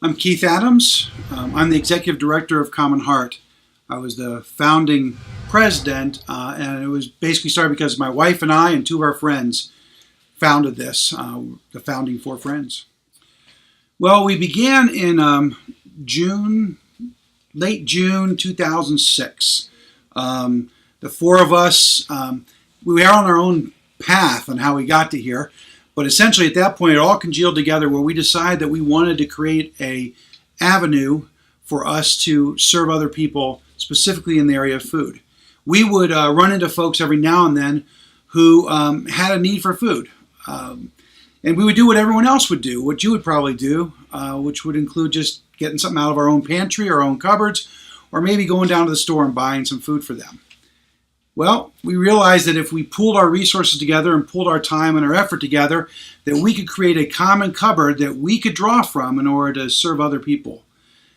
I'm Keith Adams. I'm the Executive Director of Commonheart. I was the founding president, and it was basically started because my wife and I and two of our friends founded this, the Founding Four Friends. Well, we began in late June 2006. The four of us, we are on our own path on how we got to here. But essentially at that point it all congealed together where we decided that we wanted to create an avenue for us to serve other people, specifically in the area of food. We would run into folks every now and then who had a need for food. And we would do what everyone else would do, what you would probably do, which would include just getting something out of our own pantry, our own cupboards, or maybe going down to the store and buying some food for them. Well, we realized that if we pooled our resources together and pooled our time and our effort together, that we could create a common cupboard that we could draw from in order to serve other people.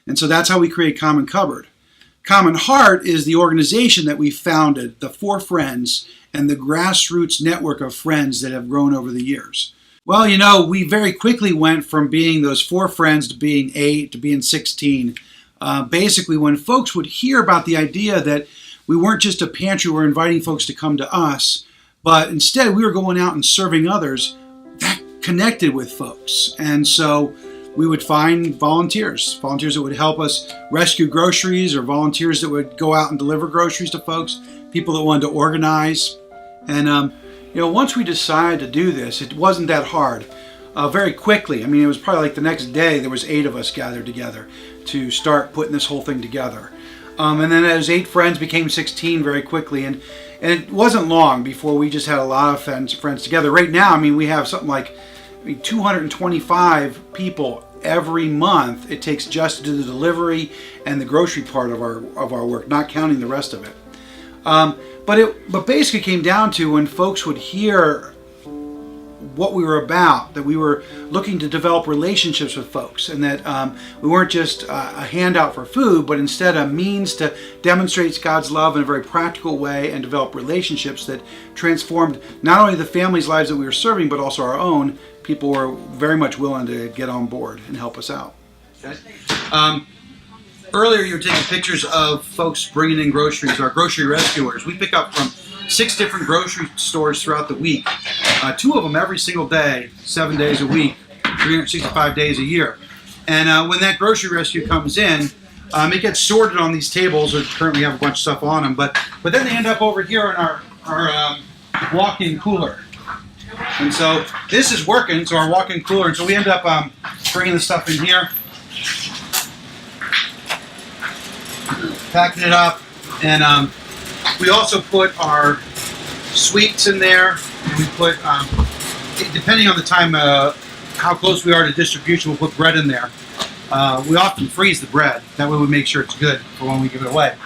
And so that's how we create Common Cupboard. Commonheart is the organization that we founded, the Four Friends, and the grassroots network of friends that have grown over the years. Well, you know, we very quickly went from being those four friends to being 8 to being 16. Basically, when folks would hear about the idea that we weren't just a pantry, we were inviting folks to come to us, but instead we were going out and serving others, that connected with folks. And so we would find volunteers that would help us rescue groceries, or volunteers that would go out and deliver groceries to folks, people that wanted to organize. And once we decided to do this, it wasn't that hard. Very quickly, I mean, it was probably like the next day, there was 8 of us gathered together to start putting this whole thing together. And then those 8 friends became 16 very quickly, and it wasn't long before we just had a lot of friends together. Right now, I mean, we have something like 225 people every month it takes just to do the delivery and the grocery part of our work, not counting the rest of it. But basically came down to when folks would hear what we were about, that we were looking to develop relationships with folks, and that we weren't just a handout for food, but instead a means to demonstrate God's love in a very practical way and develop relationships that transformed not only the families' lives that we were serving, but also our own. People were very much willing to get on board and help us out. Okay. Earlier you were taking pictures of folks bringing in groceries, our grocery rescuers. We pick up from 6 different grocery stores throughout the week, 2 of them every single day, 7 days a week, 365 days a year. And when that grocery rescue comes in, it gets sorted on these tables. We currently have a bunch of stuff on them, but then they end up over here in our walk-in cooler. And so this is working, so our walk-in cooler, and so we end up bringing the stuff in here, packing it up, and we also put our sweets in there. We put, depending on the time, how close we are to distribution, we'll put bread in there. We often freeze the bread. That way we make sure it's good for when we give it away.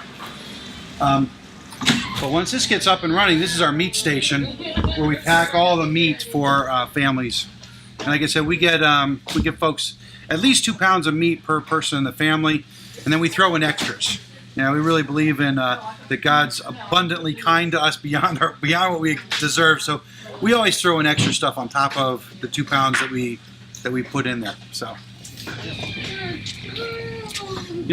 But once this gets up and running, this is our meat station where we pack all the meat for families. And like I said, we give folks at least 2 pounds of meat per person in the family, and then we throw in extras. Now, we really believe in that God's abundantly kind to us beyond what we deserve. So we always throw in extra stuff on top of the 2 pounds that we put in there. So,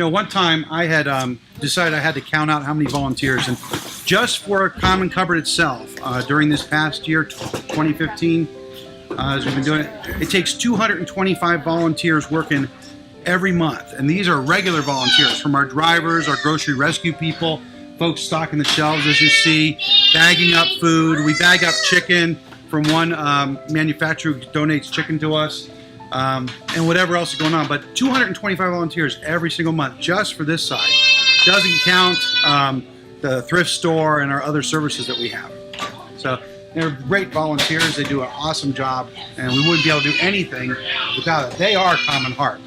one time I had decided I had to count out how many volunteers, and just for Common Cupboard itself, during this past year, 2015, as we've been doing it, it takes 225 volunteers working every month, and these are regular volunteers from our drivers, our grocery rescue people, folks stocking the shelves as you see, bagging up food. We bag up chicken from one manufacturer who donates chicken to us, and whatever else is going on. But 225 volunteers every single month just for this side. Doesn't count the thrift store and our other services that we have. So they're great volunteers. They do an awesome job, and we wouldn't be able to do anything without it. They are Commonheart.